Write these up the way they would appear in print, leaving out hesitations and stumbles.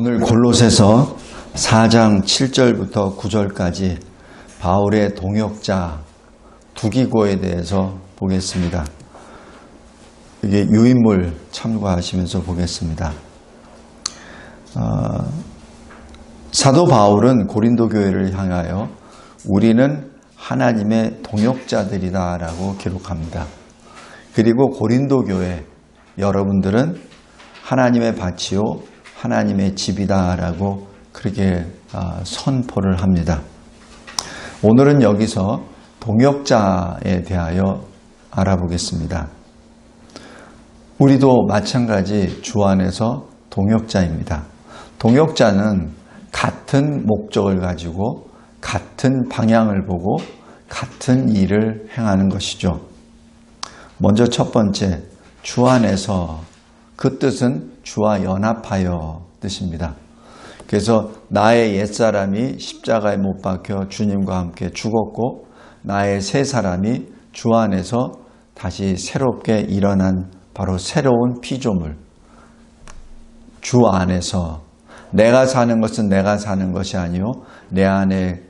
오늘 골로새서 4장 7절부터 9절까지 바울의 동역자 두기고에 대해서 보겠습니다. 이게 유인물 참고하시면서 보겠습니다. 사도 바울은 고린도 교회를 향하여 우리는 하나님의 동역자들이다 라고 기록합니다. 그리고 고린도 교회 여러분들은 하나님의 밭이요 하나님의 집이다 라고 그렇게 선포를 합니다. 오늘은 여기서 동역자에 대하여 알아보겠습니다. 우리도 마찬가지 주 안에서 동역자입니다. 동역자는 같은 목적을 가지고 같은 방향을 보고 같은 일을 행하는 것이죠. 먼저 첫 번째, 주 안에서, 그 뜻은 주와 연합하여 뜻입니다. 그래서 나의 옛사람이 십자가에 못 박혀 주님과 함께 죽었고 나의 새 사람이 주 안에서 다시 새롭게 일어난 바로 새로운 피조물, 주 안에서 내가 사는 것은 내가 사는 것이 아니요 내 안에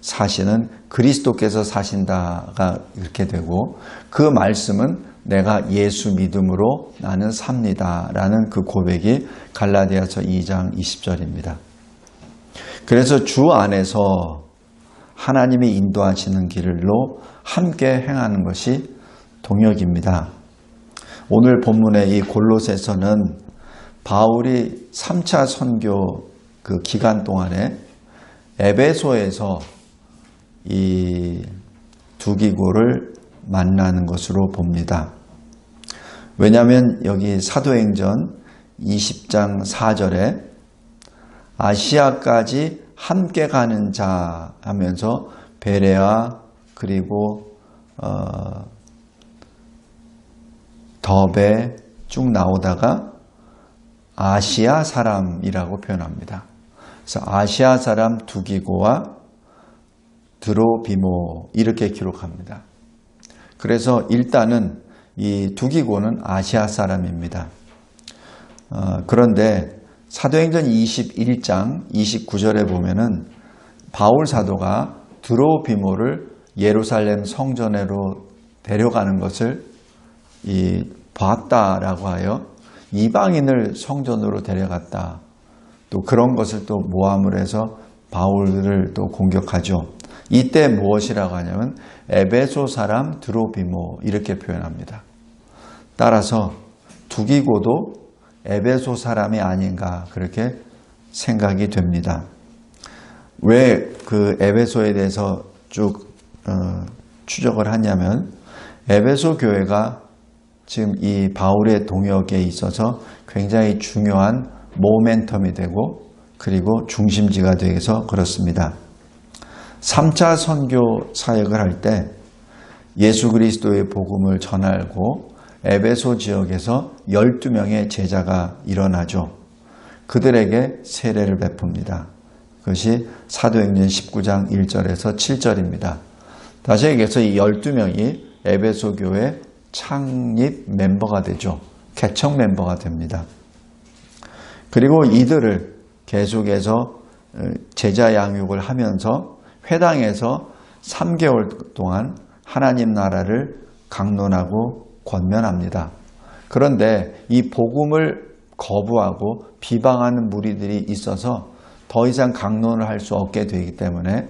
사시는 그리스도께서 사신다가 이렇게 되고, 그 말씀은 내가 예수 믿음으로 나는 삽니다 라는 그 고백이 갈라디아서 2장 20절입니다. 그래서 주 안에서 하나님이 인도하시는 길로 함께 행하는 것이 동역입니다. 오늘 본문의 이 골로새서는 바울이 3차 선교 그 기간 동안에 에베소에서 이 두기고를 만나는 것으로 봅니다. 왜냐하면 여기 사도행전 20장 4절에 아시아까지 함께 가는 자 하면서 베레아 그리고 더베 쭉 나오다가 아시아 사람이라고 표현합니다. 그래서 아시아 사람 두기고와 드로비모 이렇게 기록합니다. 그래서 일단은 이 두기고는 아시아 사람입니다. 그런데 사도행전 21장 29절에 보면은 바울 사도가 드로비모를 예루살렘 성전으로 데려가는 것을 봤다라고 하여 이방인을 성전으로 데려갔다. 또 그런 것을 또 모함을 해서 바울을 또 공격하죠. 이때 무엇이라고 하냐면 에베소 사람 드로비모 이렇게 표현합니다. 따라서 두기고도 에베소 사람이 아닌가 그렇게 생각이 됩니다. 왜 그 에베소에 대해서 쭉 추적을 하냐면 에베소 교회가 지금 이 바울의 동역에 있어서 굉장히 중요한 모멘텀이 되고 그리고 중심지가 되어서 그렇습니다. 3차 선교 사역을 할 때 예수 그리스도의 복음을 전하고 에베소 지역에서 12명의 제자가 일어나죠. 그들에게 세례를 베풉니다. 그것이 사도행전 19장 1절에서 7절입니다. 다시 얘기해서 이 12명이 에베소 교회 창립 멤버가 되죠. 개척 멤버가 됩니다. 그리고 이들을 계속해서 제자 양육을 하면서 회당에서 3개월 동안 하나님 나라를 강론하고 권면합니다. 그런데 이 복음을 거부하고 비방하는 무리들이 있어서 더 이상 강론을 할 수 없게 되기 때문에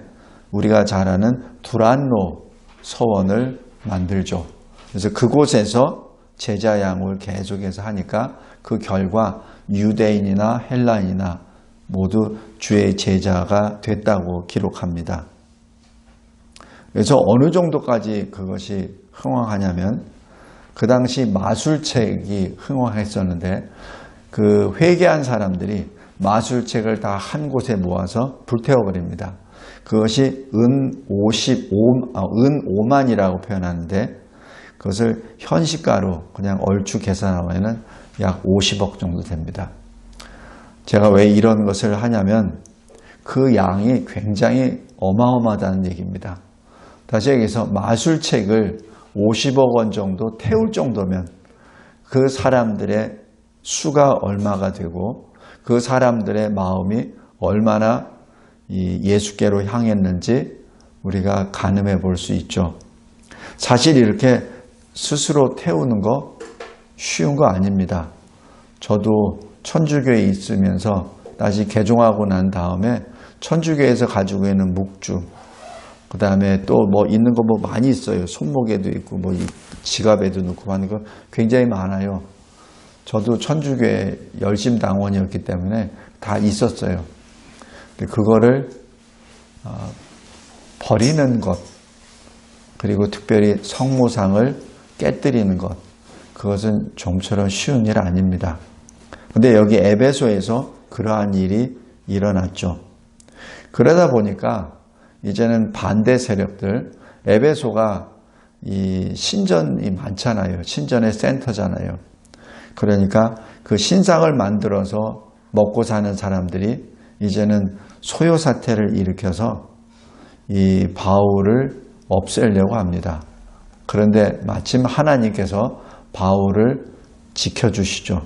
우리가 잘 아는 두란노 서원을 만들죠. 그래서 그곳에서 제자 양육을 계속해서 하니까 그 결과 유대인이나 헬라인이나 모두 주의 제자가 됐다고 기록합니다. 그래서 어느 정도까지 그것이 흥왕하냐면 그 당시 마술책이 흥왕했었는데 그 회개한 사람들이 마술책을 다 한 곳에 모아서 불태워버립니다. 그것이 은 5만이라고 표현하는데 그것을 현시가로 그냥 얼추 계산하면 약 50억 정도 됩니다. 제가 왜 이런 것을 하냐면 그 양이 굉장히 어마어마하다는 얘기입니다. 다시 얘기해서 마술책을 50억 원 정도 태울 정도면 그 사람들의 수가 얼마가 되고 그 사람들의 마음이 얼마나 이 예수께로 향했는지 우리가 가늠해 볼 수 있죠. 사실 이렇게 스스로 태우는 거 쉬운 거 아닙니다. 저도 천주교에 있으면서 다시 개종하고 난 다음에 천주교에서 가지고 있는 묵주, 그 다음에 또 뭐 있는 거 뭐 많이 있어요. 손목에도 있고 뭐 지갑에도 넣고 하는 거 굉장히 많아요. 저도 천주교의 열심 당원이었기 때문에 다 있었어요. 근데 그거를 버리는 것, 그리고 특별히 성모상을 깨뜨리는 것, 그것은 좀처럼 쉬운 일 아닙니다. 근데 여기 에베소에서 그러한 일이 일어났죠. 그러다 보니까 이제는 반대 세력들, 에베소가 이 신전이 많잖아요. 신전의 센터잖아요. 그러니까 그 신상을 만들어서 먹고 사는 사람들이 이제는 소요 사태를 일으켜서 이 바울을 없애려고 합니다. 그런데 마침 하나님께서 바울을 지켜주시죠.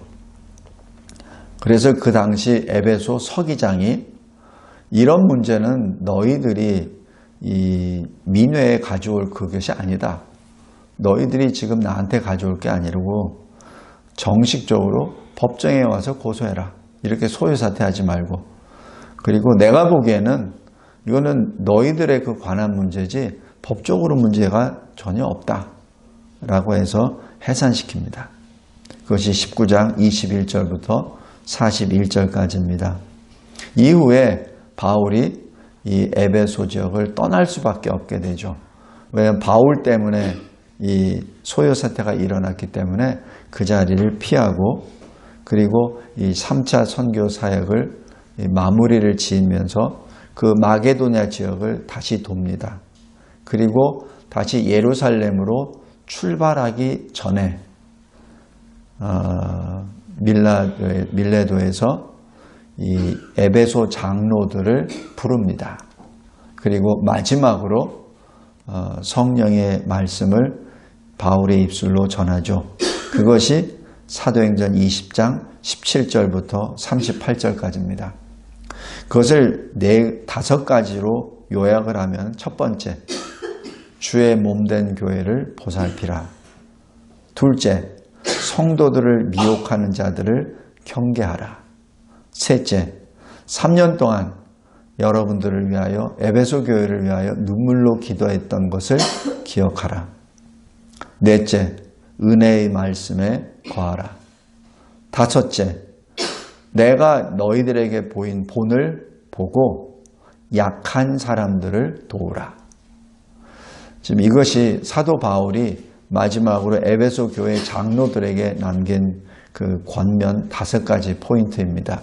그래서 그 당시 에베소 서기장이 이런 문제는 너희들이 이 민회에 가져올 그것이 아니다. 너희들이 지금 나한테 가져올 게 아니고 정식적으로 법정에 와서 고소해라. 이렇게 소요사퇴하지 말고. 그리고 내가 보기에는 이거는 너희들의 그 관한 문제지 법적으로 문제가 전혀 없다. 라고 해서 해산시킵니다. 그것이 19장 21절부터 41절까지입니다. 이후에 바울이 이 에베소 지역을 떠날 수밖에 없게 되죠. 왜냐하면 바울 때문에 이 소요 사태가 일어났기 때문에 그 자리를 피하고, 그리고 이 3차 선교 사역을 마무리를 지으면서 그 마게도냐 지역을 다시 돕니다. 그리고 다시 예루살렘으로 출발하기 전에 밀레도에서 이 에베소 장로들을 부릅니다. 그리고 마지막으로 성령의 말씀을 바울의 입술로 전하죠. 그것이 사도행전 20장 17절부터 38절까지입니다. 그것을 5가지로 요약을 하면, 첫 번째, 주의 몸된 교회를 보살피라. 둘째, 성도들을 미혹하는 자들을 경계하라. 셋째, 3년 동안 여러분들을 위하여, 에베소 교회를 위하여 눈물로 기도했던 것을 기억하라. 넷째, 은혜의 말씀에 거하라. 다섯째, 내가 너희들에게 보인 본을 보고 약한 사람들을 도우라. 지금 이것이 사도 바울이 마지막으로 에베소 교회 장로들에게 남긴 그 권면 5가지 포인트입니다.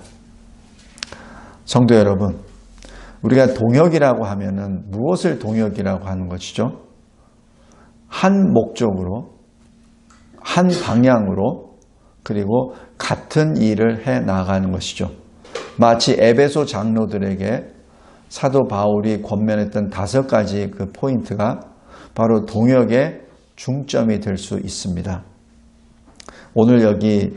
성도 여러분, 우리가 동역이라고 하면은 무엇을 동역이라고 하는 것이죠? 한 목적으로, 한 방향으로, 그리고 같은 일을 해 나가는 것이죠. 마치 에베소 장로들에게 사도 바울이 권면했던 5가지 그 포인트가 바로 동역의 중점이 될 수 있습니다. 오늘 여기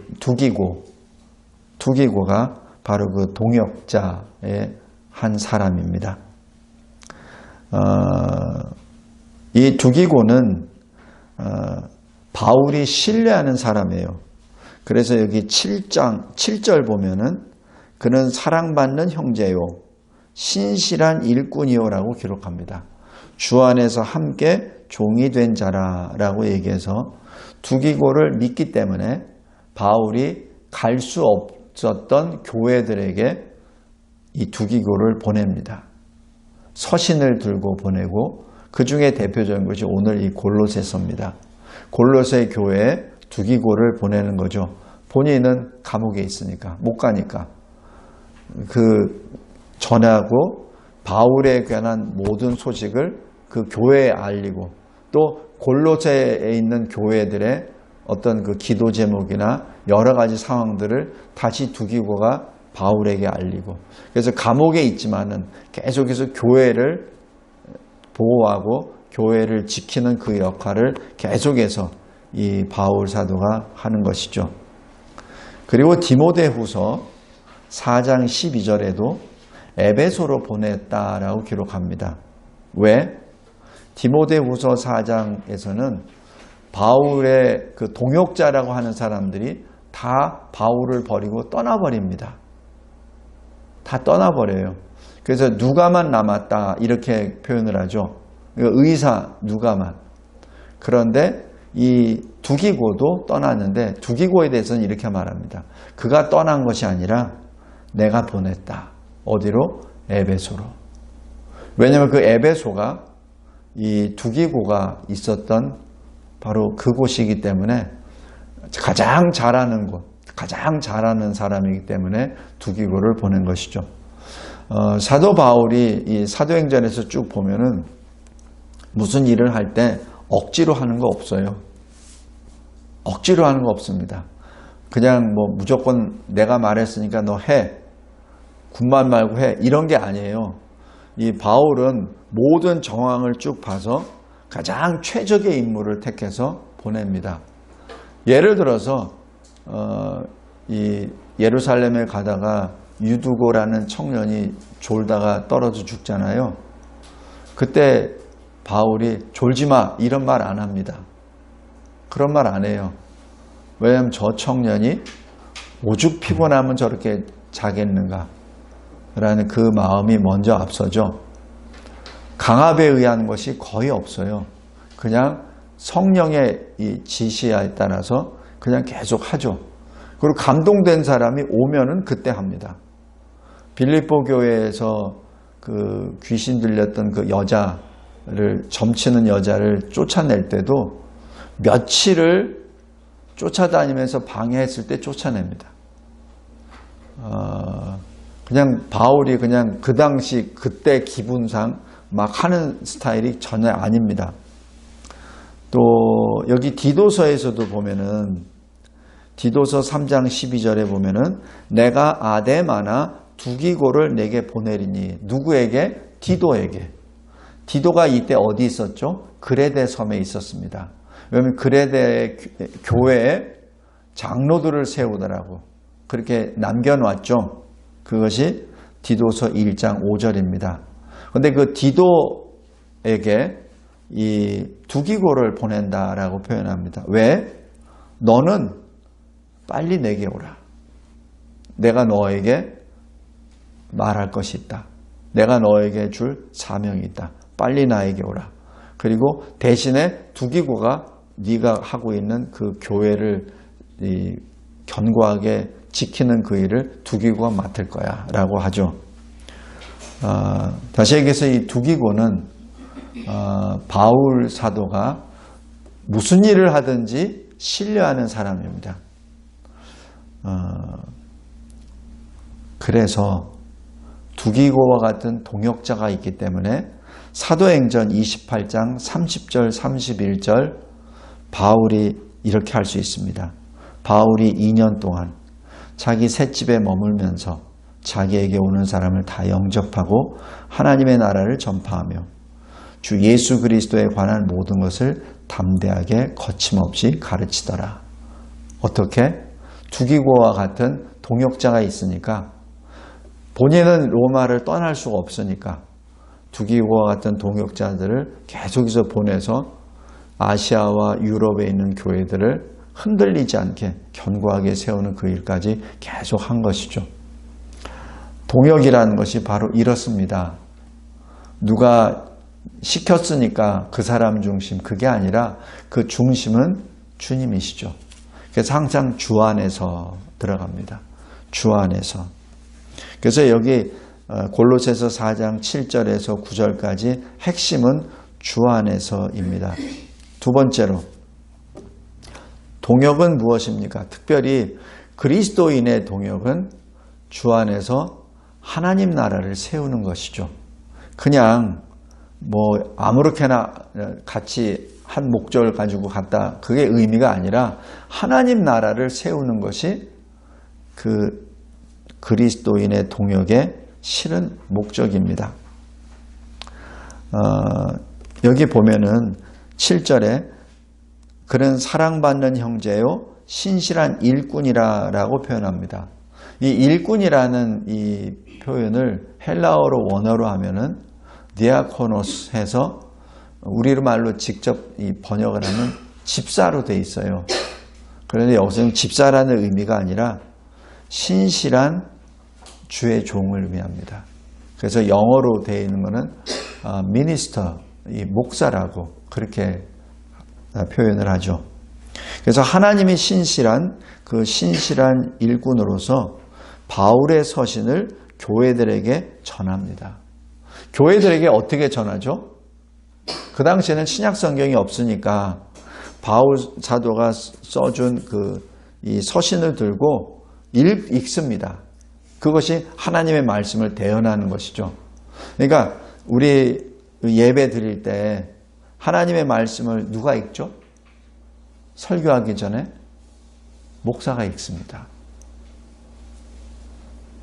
두기고가 바로 그 동역자의 한 사람입니다. 이 두기고는 바울이 신뢰하는 사람이에요. 그래서 여기 7절 보면은 그는 사랑받는 형제요, 신실한 일꾼이요라고 기록합니다. 주 안에서 함께 종이 된 자라라고 얘기해서 두기고를 믿기 때문에 바울이 갈 수 없었던 교회들에게 이 두기고를 보냅니다. 서신을 들고 보내고, 그 중에 대표적인 것이 오늘 이 골로새서입니다. 골로새 교회에 두기고를 보내는 거죠. 본인은 감옥에 있으니까, 못 가니까. 그 전하고 바울에 관한 모든 소식을 그 교회에 알리고, 또 골로새에 있는 교회들의 어떤 그 기도 제목이나 여러 가지 상황들을 다시 두기고가 바울에게 알리고, 그래서 감옥에 있지만은 계속해서 교회를 보호하고 교회를 지키는 그 역할을 계속해서 이 바울 사도가 하는 것이죠. 그리고 디모데후서 4장 12절에도 에베소로 보냈다라고 기록합니다. 왜? 디모데후서 4장에서는 바울의 그 동역자라고 하는 사람들이 다 바울을 버리고 떠나버립니다. 다 떠나버려요. 그래서 누가만 남았다 이렇게 표현을 하죠. 의사 누가만. 그런데 이 두기고도 떠났는데 두기고에 대해서는 이렇게 말합니다. 그가 떠난 것이 아니라 내가 보냈다. 어디로? 에베소로. 왜냐하면 그 에베소가 이 두기고가 있었던 바로 그곳이기 때문에 가장 잘하는 곳, 가장 잘하는 사람이기 때문에 두기고를 보낸 것이죠. 사도 바울이 이 사도행전에서 쭉 보면은 무슨 일을 할 때 억지로 하는 거 없어요. 억지로 하는 거 없습니다. 그냥 뭐 무조건 내가 말했으니까 너 해. 군말 말고 해. 이런 게 아니에요. 이 바울은 모든 정황을 쭉 봐서 가장 최적의 인물을 택해서 보냅니다. 예를 들어서 이 예루살렘에 가다가 유두고라는 청년이 졸다가 떨어져 죽잖아요. 그때 바울이 졸지 마 이런 말 안 합니다. 그런 말 안 해요. 왜냐하면 저 청년이 오죽 피곤하면 저렇게 자겠는가 라는 그 마음이 먼저 앞서죠. 강압에 의한 것이 거의 없어요. 그냥 성령의 이 지시에 따라서 그냥 계속 하죠. 그리고 감동된 사람이 오면은 그때 합니다. 빌립보 교회에서 그 귀신 들렸던 그 여자를 점치는 여자를 쫓아낼 때도 며칠을 쫓아다니면서 방해했을 때 쫓아냅니다. 그냥 바울이 그냥 그 당시 그때 기분상 막 하는 스타일이 전혀 아닙니다. 또 여기 디도서에서도 보면은 디도서 3장 12절에 보면은 내가 아데마나 두기고를 내게 보내리니 누구에게? 디도에게. 디도가 이때 어디 있었죠? 그레데 섬에 있었습니다. 왜냐하면 그레데 교회에 장로들을 세우더라고. 그렇게 남겨놨죠. 그것이 디도서 1장 5절입니다. 그런데 그 디도에게 이 두기고를 보낸다라고 표현합니다. 왜? 너는 빨리 내게 오라. 내가 너에게 말할 것이 있다. 내가 너에게 줄 사명이 있다. 빨리 나에게 오라. 그리고 대신에 두기고가 네가 하고 있는 그 교회를 견고하게 지키는 그 일을 두기고가 맡을 거야 라고 하죠. 다시 얘기해서 이 두기고는 바울 사도가 무슨 일을 하든지 신뢰하는 사람입니다. 그래서 두기고와 같은 동역자가 있기 때문에 사도행전 28장 30절 31절 바울이 이렇게 할 수 있습니다. 바울이 2년 동안 자기 셋집에 머물면서 자기에게 오는 사람을 다 영접하고 하나님의 나라를 전파하며 주 예수 그리스도에 관한 모든 것을 담대하게 거침없이 가르치더라. 어떻게? 두기고와 같은 동역자가 있으니까 본인은 로마를 떠날 수가 없으니까 두기고와 같은 동역자들을 계속해서 보내서 아시아와 유럽에 있는 교회들을 흔들리지 않게 견고하게 세우는 그 일까지 계속 한 것이죠. 동역이라는 것이 바로 이렇습니다. 누가 시켰으니까 그 사람 중심, 그게 아니라 그 중심은 주님이시죠. 그래서 항상 주 안에서 들어갑니다. 주 안에서. 그래서 여기 골로새서 4장 7절에서 9절까지 핵심은 주 안에서입니다. 두 번째로 동역은 무엇입니까? 특별히 그리스도인의 동역은 주 안에서 하나님 나라를 세우는 것이죠. 그냥 뭐 아무렇게나 같이 한 목적을 가지고 갔다, 그게 의미가 아니라 하나님 나라를 세우는 것이 그 그리스도인의 동역의 실은 목적입니다. 여기 보면은 7절에 그는 사랑받는 형제요 신실한 일꾼이라고 표현합니다. 이 일꾼이라는 이 표현을 헬라어로 원어로 하면은 디아코노스 해서 우리 말로 직접 이 번역을 하면 집사로 돼 있어요. 그런데 여기서는 집사라는 의미가 아니라 신실한 주의 종을 의미합니다. 그래서 영어로 되어 있는 것은 미니스터, 이 목사라고 그렇게 표현을 하죠. 그래서 하나님이 신실한 그 신실한 일꾼으로서 바울의 서신을 교회들에게 전합니다. 교회들에게 어떻게 전하죠? 그 당시에는 신약 성경이 없으니까 바울 사도가 써준 이 서신을 들고 읽습니다. 그것이 하나님의 말씀을 대언하는 것이죠. 그러니까 우리 예배 드릴 때 하나님의 말씀을 누가 읽죠? 설교하기 전에 목사가 읽습니다.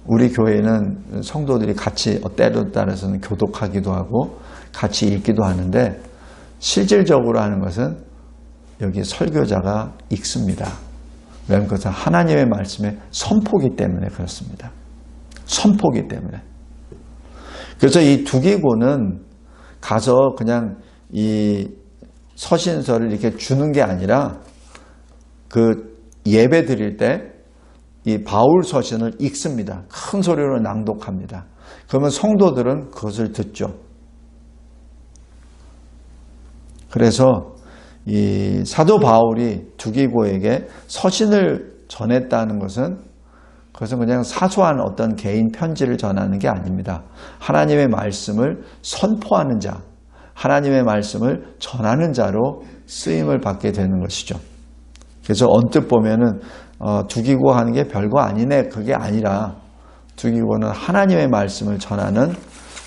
우리 교회는 성도들이 같이 때에 따라서는 교독하기도 하고 같이 읽기도 하는데 실질적으로 하는 것은 여기 설교자가 읽습니다. 왜냐하면 그것은 하나님의 말씀의 선포기 때문에 그렇습니다. 선포기 때문에. 그래서 이 두기고는 가서 그냥 이 서신서를 이렇게 주는 게 아니라 그 예배 드릴 때 이 바울 서신을 읽습니다. 큰 소리로 낭독합니다. 그러면 성도들은 그것을 듣죠. 그래서 이 사도 바울이 두기고에게 서신을 전했다는 것은 그것은 그냥 사소한 어떤 개인 편지를 전하는 게 아닙니다. 하나님의 말씀을 선포하는 자, 하나님의 말씀을 전하는 자로 쓰임을 받게 되는 것이죠. 그래서 언뜻 보면은 두기고 하는 게 별거 아니네, 그게 아니라 두기고는 하나님의 말씀을 전하는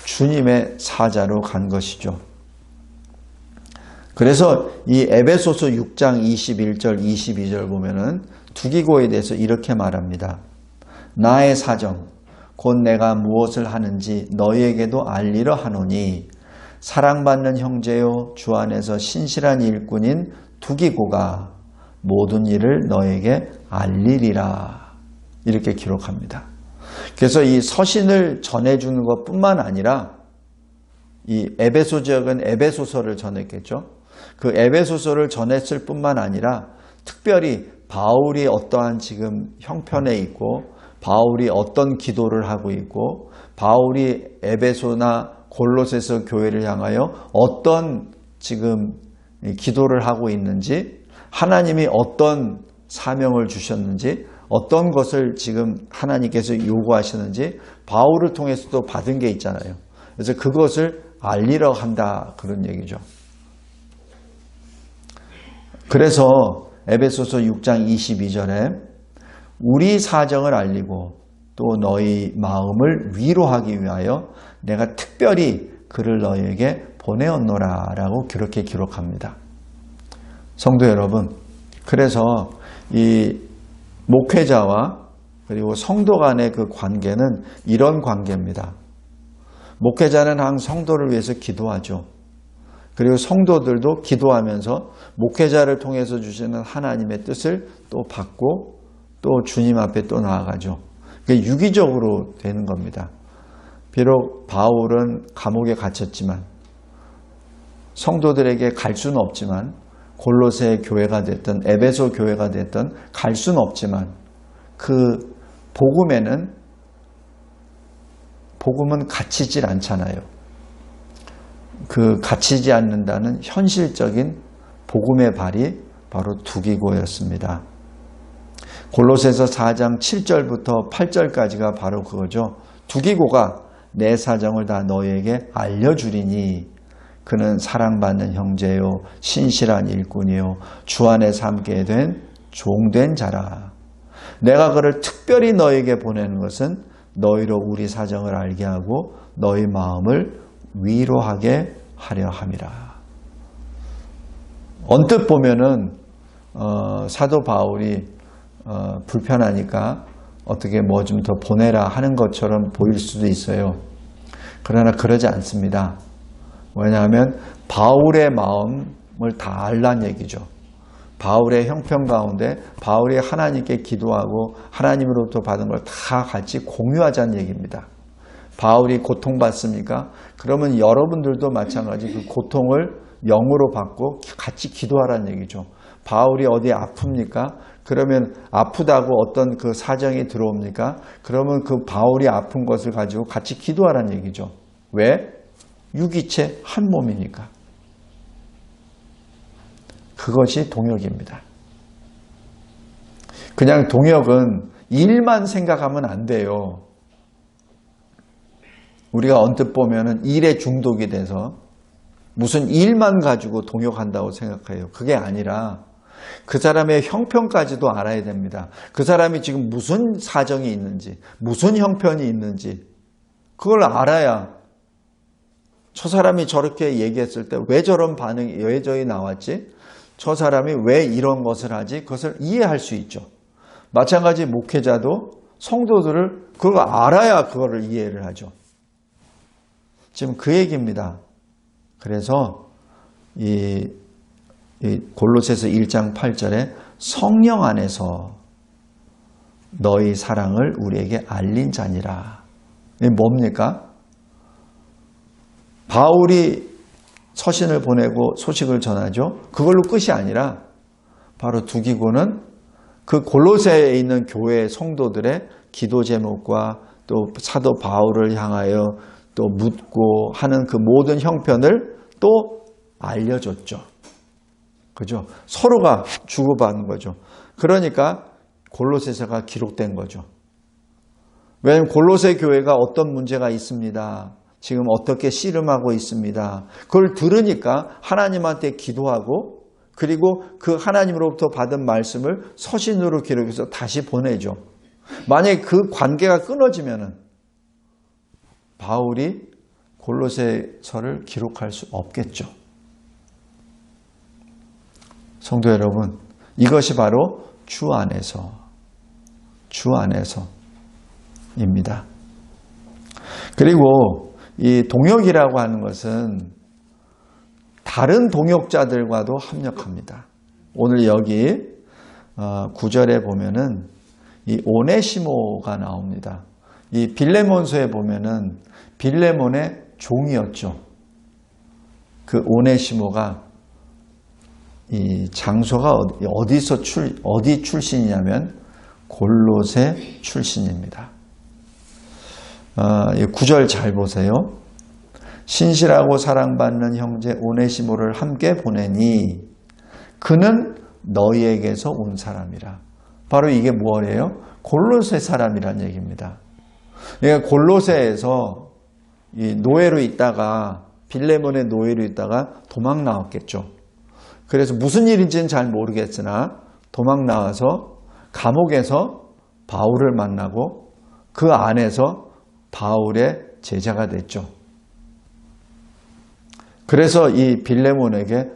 주님의 사자로 간 것이죠. 그래서 이 에베소서 6장 21절 22절 보면은 두기고에 대해서 이렇게 말합니다. 나의 사정 곧 내가 무엇을 하는지 너희에게도 알리려 하노니 사랑받는 형제요 주 안에서 신실한 일꾼인 두기고가 모든 일을 너에게 알리리라. 이렇게 기록합니다. 그래서 이 서신을 전해주는 것뿐만 아니라 이 에베소 지역은 에베소서를 전했겠죠. 그 에베소서를 전했을 뿐만 아니라 특별히 바울이 어떠한 지금 형편에 있고 바울이 어떤 기도를 하고 있고 바울이 에베소나 골로새서 교회를 향하여 어떤 지금 기도를 하고 있는지 하나님이 어떤 사명을 주셨는지 어떤 것을 지금 하나님께서 요구하시는지 바울을 통해서도 받은 게 있잖아요. 그래서 그것을 알리러 한다 그런 얘기죠. 그래서 에베소서 6장 22절에 우리 사정을 알리고 또 너희 마음을 위로하기 위하여 내가 특별히 그를 너희에게 보내었노라 라고 그렇게 기록합니다. 성도 여러분, 그래서 이 목회자와 그리고 성도 간의 그 관계는 이런 관계입니다. 목회자는 항상 성도를 위해서 기도하죠. 그리고 성도들도 기도하면서 목회자를 통해서 주시는 하나님의 뜻을 또 받고 또 주님 앞에 또 나아가죠. 그게 유기적으로 되는 겁니다. 비록 바울은 감옥에 갇혔지만 성도들에게 갈 수는 없지만 골로새 교회가 됐든 에베소 교회가 됐든 갈 수는 없지만 그 복음은 갇히질 않잖아요. 그 갇히지 않는다는 현실적인 복음의 발이 바로 두기고였습니다. 골로새서 4장 7절부터 8절까지가 바로 그거죠. 두기고가 내 사정을 다 너희에게 알려주리니 그는 사랑받는 형제요 신실한 일꾼이요 주 안에 삼게 된 종된 자라. 내가 그를 특별히 너에게 보내는 것은 너희로 우리 사정을 알게 하고 너희 마음을 위로하게 하려 함이라. 언뜻 보면은 사도 바울이 불편하니까 어떻게 뭐 좀 더 보내라 하는 것처럼 보일 수도 있어요. 그러나 그러지 않습니다. 왜냐하면 바울의 마음을 다 알란 얘기죠. 바울의 형편 가운데 바울이 하나님께 기도하고 하나님으로부터 받은 걸 다 같이 공유하자는 얘기입니다. 바울이 고통받습니까? 그러면 여러분들도 마찬가지 그 고통을 영으로 받고 같이 기도하라는 얘기죠. 바울이 어디 아픕니까? 그러면 아프다고 어떤 그 사정이 들어옵니까? 그러면 그 바울이 아픈 것을 가지고 같이 기도하라는 얘기죠. 왜? 유기체 한 몸이니까. 그것이 동역입니다. 그냥 동역은 일만 생각하면 안 돼요. 우리가 언뜻 보면은 일에 중독이 돼서 무슨 일만 가지고 동역한다고 생각해요. 그게 아니라 그 사람의 형편까지도 알아야 됩니다. 그 사람이 지금 무슨 사정이 있는지, 무슨 형편이 있는지 그걸 알아야 저 사람이 저렇게 얘기했을 때 왜 저런 반응이, 왜 저기 나왔지? 저 사람이 왜 이런 것을 하지? 그것을 이해할 수 있죠. 마찬가지 목회자도 성도들을 그걸 알아야 그거를 이해를 하죠. 지금 그 얘기입니다. 그래서 이 골로새서 1장 8절에 성령 안에서 너희 사랑을 우리에게 알린 자니라. 이게 뭡니까? 바울이 서신을 보내고 소식을 전하죠. 그걸로 끝이 아니라 바로 두기고는 그 골로새에 있는 교회 성도들의 기도 제목과 또 사도 바울을 향하여 또 묻고 하는 그 모든 형편을 또 알려줬죠. 그죠? 서로가 주고받는 거죠. 그러니까 골로새서가 기록된 거죠. 왜냐하면 골로새 교회가 어떤 문제가 있습니다. 지금 어떻게 씨름하고 있습니다. 그걸 들으니까 하나님한테 기도하고 그리고 그 하나님으로부터 받은 말씀을 서신으로 기록해서 다시 보내죠. 만약에 그 관계가 끊어지면은 바울이 골로새서를 기록할 수 없겠죠. 성도 여러분, 이것이 바로 주 안에서입니다. 그리고 이 동역이라고 하는 것은 다른 동역자들과도 합력합니다. 오늘 여기 9절에 보면은 이 오네시모가 나옵니다. 이 빌레몬서에 보면은 빌레몬의 종이었죠. 그 오네시모가 이 장소가 어디 출신이냐면 골로새 출신입니다. 9절 잘 보세요. 신실하고 사랑받는 형제 오네시모를 함께 보내니 그는 너희에게서 온 사람이라. 바로 이게 뭐예요? 골로새 사람이란 얘기입니다. 그러니까 골로새에서 이 노예로 있다가 빌레몬의 노예로 있다가 도망 나왔겠죠. 그래서 무슨 일인지는 잘 모르겠으나 도망 나와서 감옥에서 바울을 만나고 그 안에서 바울의 제자가 됐죠. 그래서 이 빌레몬에게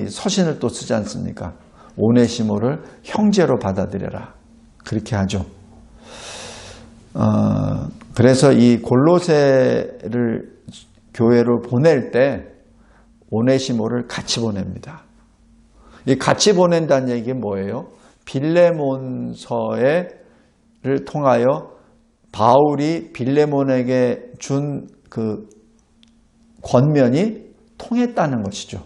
서신을 또 쓰지 않습니까? 오네시모를 형제로 받아들여라. 그렇게 하죠. 그래서 이 골로새를 교회로 보낼 때 오네시모를 같이 보냅니다. 이 같이 보낸다는 얘기 뭐예요? 빌레몬서를 통하여 바울이 빌레몬에게 준 그 권면이 통했다는 것이죠.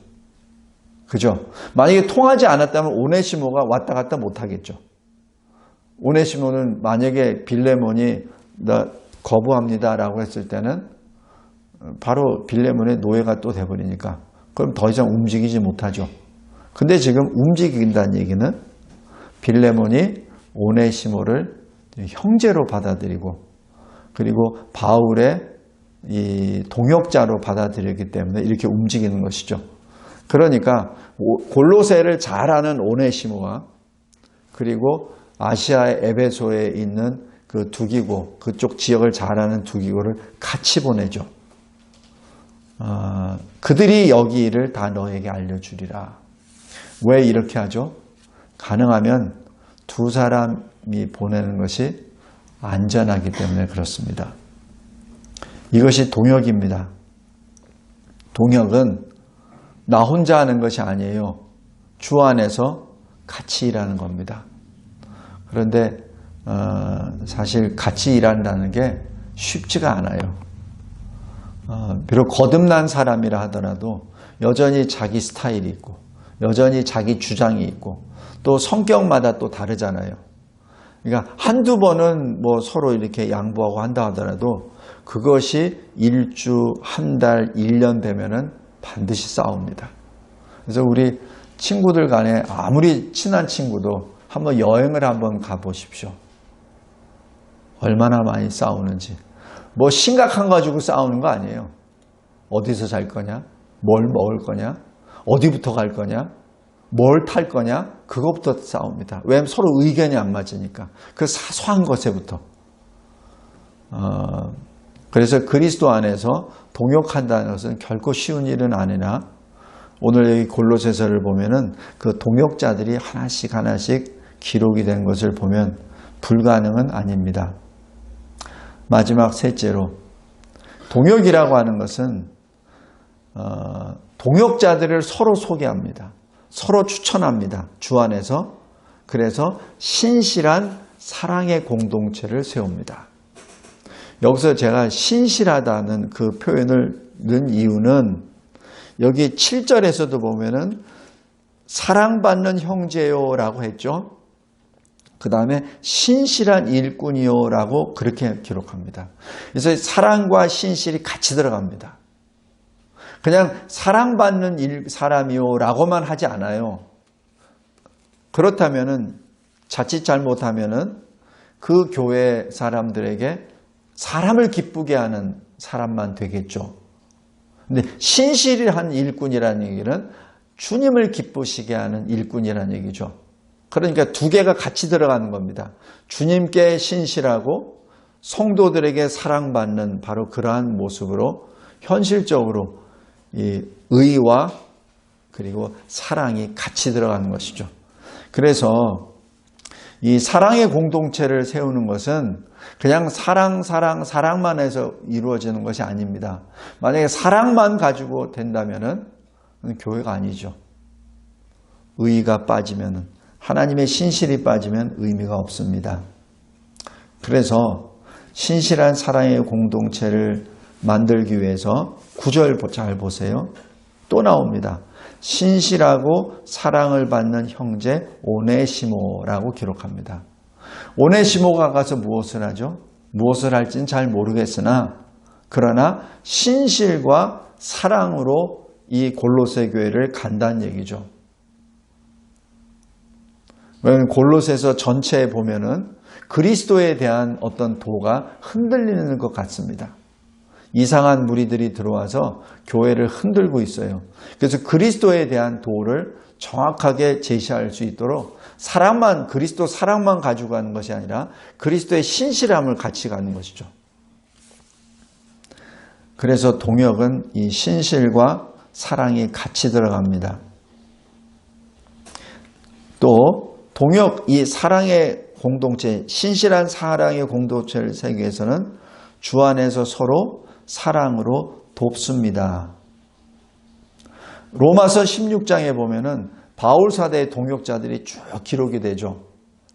그죠? 만약에 통하지 않았다면 오네시모가 왔다 갔다 못하겠죠. 오네시모는 만약에 빌레몬이 나 거부합니다 라고 했을 때는 바로 빌레몬의 노예가 또 돼버리니까 그럼 더 이상 움직이지 못하죠. 근데 지금 움직인다는 얘기는 빌레몬이 오네시모를 형제로 받아들이고 그리고 바울의 이 동역자로 받아들이기 때문에 이렇게 움직이는 것이죠. 그러니까 골로새를 잘 아는 오네시모와 그리고 아시아의 에베소에 있는 그 두기고 그쪽 지역을 잘 아는 두기고를 같이 보내죠. 그들이 여기 일을 다 너에게 알려주리라. 왜 이렇게 하죠? 가능하면 두 사람이 보내는 것이 안전하기 때문에 그렇습니다. 이것이 동역입니다. 동역은 나 혼자 하는 것이 아니에요. 주 안에서 같이 일하는 겁니다. 그런데 사실 같이 일한다는 게 쉽지가 않아요. 비록 거듭난 사람이라 하더라도 여전히 자기 스타일이 있고 여전히 자기 주장이 있고 또 성격마다 또 다르잖아요. 그러니까 한두 번은 뭐 서로 이렇게 양보하고 한다 하더라도 그것이 일주, 한 달, 1년 되면은 반드시 싸웁니다. 그래서 우리 친구들 간에 아무리 친한 친구도 한번 여행을 한번 가보십시오. 얼마나 많이 싸우는지. 뭐 심각한 거 가지고 싸우는 거 아니에요. 어디서 잘 거냐? 뭘 먹을 거냐? 어디부터 갈 거냐? 뭘 탈 거냐? 그것부터 싸웁니다. 왜냐하면 서로 의견이 안 맞으니까. 그 사소한 것에부터. 그래서 그리스도 안에서 동역한다는 것은 결코 쉬운 일은 아니나 오늘 여기 골로새서를 보면은 그 동역자들이 하나씩 기록이 된 것을 보면 불가능은 아닙니다. 마지막 셋째로 동역이라고 하는 것은 동역자들을 서로 소개합니다. 서로 추천합니다. 주 안에서. 그래서 신실한 사랑의 공동체를 세웁니다. 여기서 제가 신실하다는 그 표현을 넣은 이유는 여기 7절에서도 보면은 사랑받는 형제요라고 했죠. 그 다음에 신실한 일꾼이요라고 그렇게 기록합니다. 그래서 사랑과 신실이 같이 들어갑니다. 그냥 사랑받는 사람이요라고만 하지 않아요. 그렇다면은 자칫 잘못하면은 그 교회 사람들에게 사람을 기쁘게 하는 사람만 되겠죠. 근데 신실한 일꾼이라는 얘기는 주님을 기쁘시게 하는 일꾼이라는 얘기죠. 그러니까 두 개가 같이 들어가는 겁니다. 주님께 신실하고 성도들에게 사랑받는 바로 그러한 모습으로 현실적으로 이 의와 그리고 사랑이 같이 들어가는 것이죠. 그래서 이 사랑의 공동체를 세우는 것은 그냥 사랑만 해서 이루어지는 것이 아닙니다. 만약에 사랑만 가지고 된다면은 교회가 아니죠. 의가 빠지면은 하나님의 신실이 빠지면 의미가 없습니다. 그래서 신실한 사랑의 공동체를 만들기 위해서 9절 잘 보세요. 또 나옵니다. 신실하고 사랑을 받는 형제 오네시모라고 기록합니다. 오네시모가 가서 무엇을 하죠? 무엇을 할지는 잘 모르겠으나 그러나 신실과 사랑으로 이 골로새 교회를 간다는 얘기죠. 왜냐하면 골로새서 전체에 보면은 그리스도에 대한 어떤 도가 흔들리는 것 같습니다. 이상한 무리들이 들어와서 교회를 흔들고 있어요. 그래서 그리스도에 대한 도를 정확하게 제시할 수 있도록 그리스도 사랑만 가지고 가는 것이 아니라 그리스도의 신실함을 같이 가는 것이죠. 그래서 동역은 이 신실과 사랑이 같이 들어갑니다. 또 동역, 이 사랑의 공동체, 신실한 사랑의 공동체를 세우기 위해서는 주 안에서 서로 사랑으로 돕습니다. 로마서 16장에 보면은 바울 사대의 동역자들이 쭉 기록이 되죠.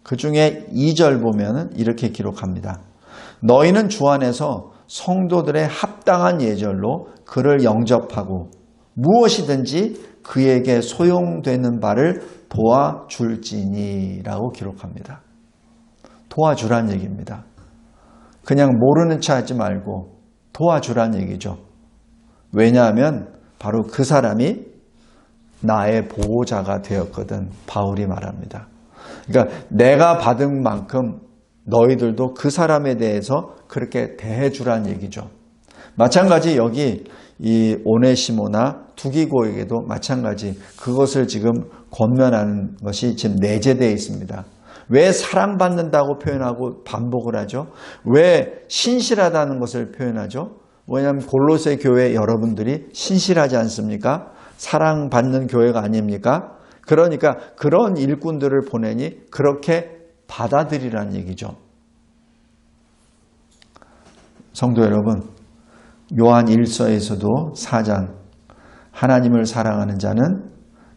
그 중에 2절 보면은 이렇게 기록합니다. 너희는 주 안에서 성도들의 합당한 예절로 그를 영접하고 무엇이든지 그에게 소용되는 바를 도와줄지니 라고 기록합니다. 도와주란 얘기입니다. 그냥 모르는 체 하지 말고 도와주란 얘기죠. 왜냐하면 바로 그 사람이 나의 보호자가 되었거든. 바울이 말합니다. 그러니까 내가 받은 만큼 너희들도 그 사람에 대해서 그렇게 대해주란 얘기죠. 마찬가지 여기 이 오네시모나 두기고에게도 마찬가지 그것을 지금 권면하는 것이 지금 내재되어 있습니다. 왜 사랑받는다고 표현하고 반복을 하죠? 왜 신실하다는 것을 표현하죠? 왜냐하면 골로새 교회 여러분들이 신실하지 않습니까? 사랑받는 교회가 아닙니까? 그러니까 그런 일꾼들을 보내니 그렇게 받아들이라는 얘기죠. 성도 여러분, 요한 1서에서도 4장 하나님을 사랑하는 자는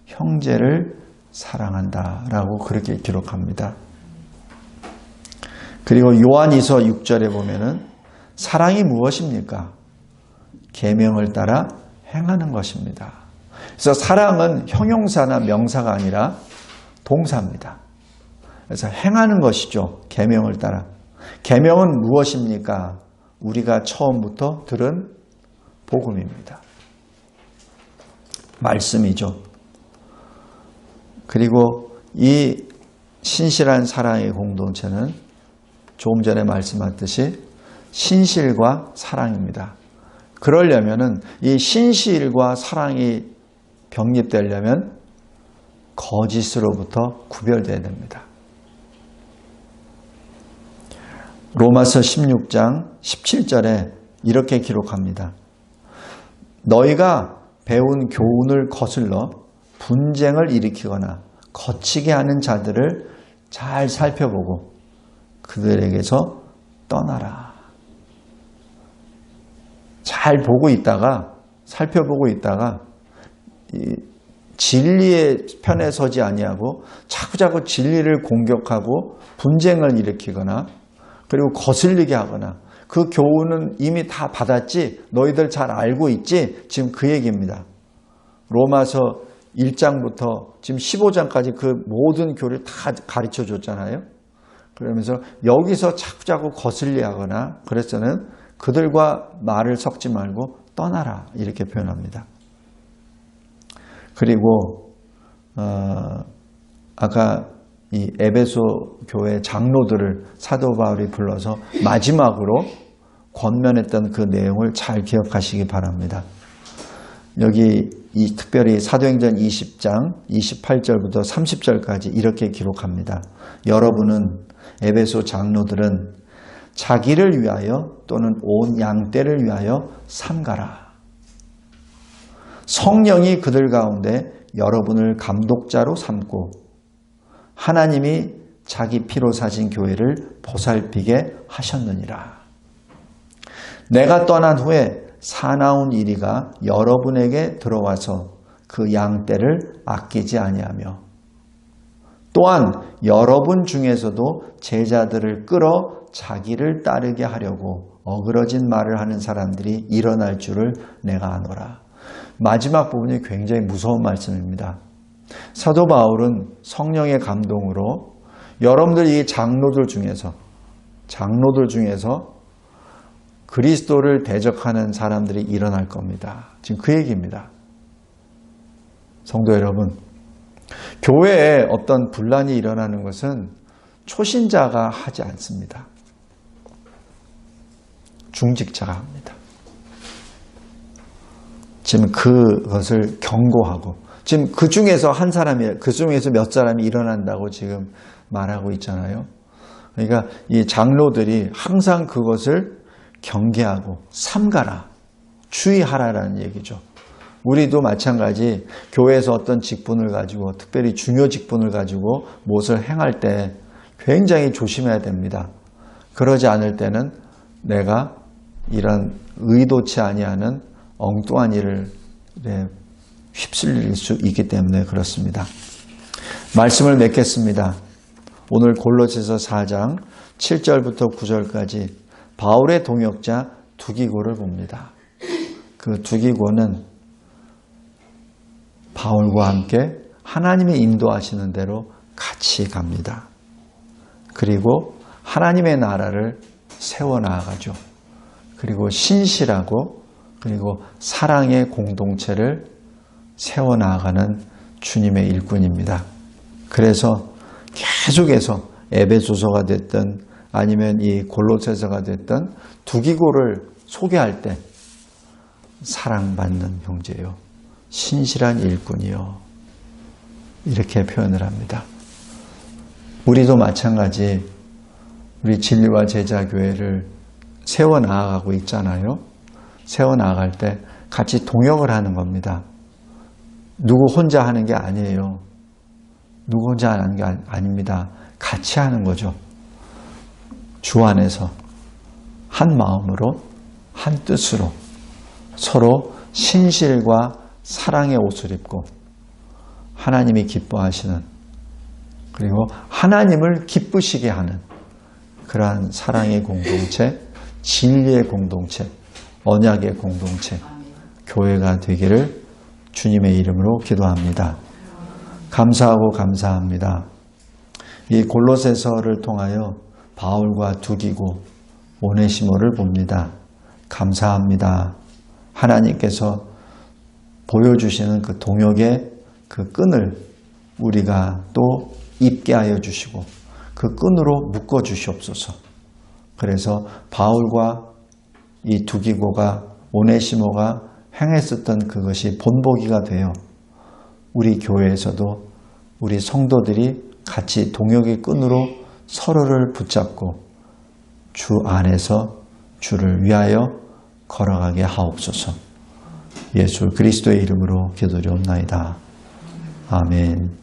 형제를 사랑한다 라고 그렇게 기록합니다. 그리고 요한이서 6절에 보면은 사랑이 무엇입니까? 계명을 따라 행하는 것입니다. 그래서 사랑은 형용사나 명사가 아니라 동사입니다. 그래서 행하는 것이죠. 계명을 따라. 계명은 무엇입니까? 우리가 처음부터 들은 복음입니다. 말씀이죠. 그리고 이 신실한 사랑의 공동체는 조금 전에 말씀하셨듯이 신실과 사랑입니다. 그러려면은 이 신실과 사랑이 병립되려면 거짓으로부터 구별되어야 됩니다. 로마서 16장 17절에 이렇게 기록합니다. 너희가 배운 교훈을 거슬러 분쟁을 일으키거나 거치게 하는 자들을 잘 살펴보고 그들에게서 떠나라. 잘 보고 있다가 살펴보고 있다가 진리의 편에 서지 아니하고 자꾸자꾸 진리를 공격하고 분쟁을 일으키거나 그리고 거슬리게 하거나 그 교훈은 이미 다 받았지 너희들 잘 알고 있지 지금 그 얘기입니다. 로마서 1장부터 지금 15장까지 그 모든 교리를 다 가르쳐 줬잖아요. 그러면서 여기서 자꾸자꾸 거슬리 하거나 그래서는 그들과 말을 섞지 말고 떠나라 이렇게 표현합니다. 그리고 아까 이 에베소 교회 장로들을 사도 바울이 불러서 마지막으로 권면했던 그 내용을 잘 기억하시기 바랍니다. 여기 특별히 사도행전 20장 28절부터 30절까지 이렇게 기록합니다. 여러분은 에베소 장로들은 자기를 위하여 또는 온 양떼를 위하여 삼가라. 성령이 그들 가운데 여러분을 감독자로 삼고 하나님이 자기 피로 사신 교회를 보살피게 하셨느니라. 내가 떠난 후에 사나운 이리가 여러분에게 들어와서 그 양떼를 아끼지 아니하며 또한 여러분 중에서도 제자들을 끌어 자기를 따르게 하려고 어그러진 말을 하는 사람들이 일어날 줄을 내가 아노라. 마지막 부분이 굉장히 무서운 말씀입니다. 사도 바울은 성령의 감동으로 여러분들 이 장로들 중에서 그리스도를 대적하는 사람들이 일어날 겁니다. 지금 그 얘기입니다. 성도 여러분, 교회에 어떤 분란이 일어나는 것은 초신자가 하지 않습니다. 중직자가 합니다. 지금 그것을 경고하고 지금 그 중에서 그 중에서 몇 사람이 일어난다고 지금 말하고 있잖아요. 그러니까 이 장로들이 항상 그것을 경계하고 삼가라, 주의하라라는 얘기죠. 우리도 마찬가지 교회에서 어떤 직분을 가지고 특별히 중요 직분을 가지고 무엇을 행할 때 굉장히 조심해야 됩니다. 그러지 않을 때는 내가 이런 의도치 아니하는 엉뚱한 일을 휩쓸릴 수 있기 때문에 그렇습니다. 말씀을 맺겠습니다. 오늘 골로새서 4장 7절부터 9절까지 바울의 동역자 두기고를 봅니다. 그 두기고는 바울과 함께 하나님이 인도하시는 대로 같이 갑니다. 그리고 하나님의 나라를 세워나가죠. 그리고 신실하고 그리고 사랑의 공동체를 세워나가는 주님의 일꾼입니다. 그래서 계속해서 에베소서가 됐든 아니면 이 골로새서가 됐든 두기고를 소개할 때 사랑받는 형제요, 신실한 일꾼이요, 이렇게 표현을 합니다. 우리도 마찬가지 우리 진리와 제자교회를 세워나가고 있잖아요. 세워나갈 때 같이 동역을 하는 겁니다. 누구 혼자 하는 게 아니에요. 누구 혼자 하는 게 아닙니다. 같이 하는 거죠. 주 안에서 한 마음으로 한 뜻으로 서로 신실과 사랑의 옷을 입고 하나님이 기뻐하시는, 그리고 하나님을 기쁘시게 하는 그러한 사랑의 공동체, 진리의 공동체, 언약의 공동체, 교회가 되기를 주님의 이름으로 기도합니다. 감사하고 감사합니다. 이 골로새서를 통하여 바울과 두기고 오네시모를 봅니다. 감사합니다. 하나님께서 보여주시는 그 동역의 그 끈을 우리가 또 입게 하여 주시고 그 끈으로 묶어 주시옵소서. 그래서 바울과 이 두기고가 오네시모가 행했었던 그것이 본보기가 되어 우리 교회에서도 우리 성도들이 같이 동역의 끈으로 서로를 붙잡고 주 안에서 주를 위하여 걸어가게 하옵소서. 예수 그리스도의 이름으로 기도드리옵나이다. 아멘.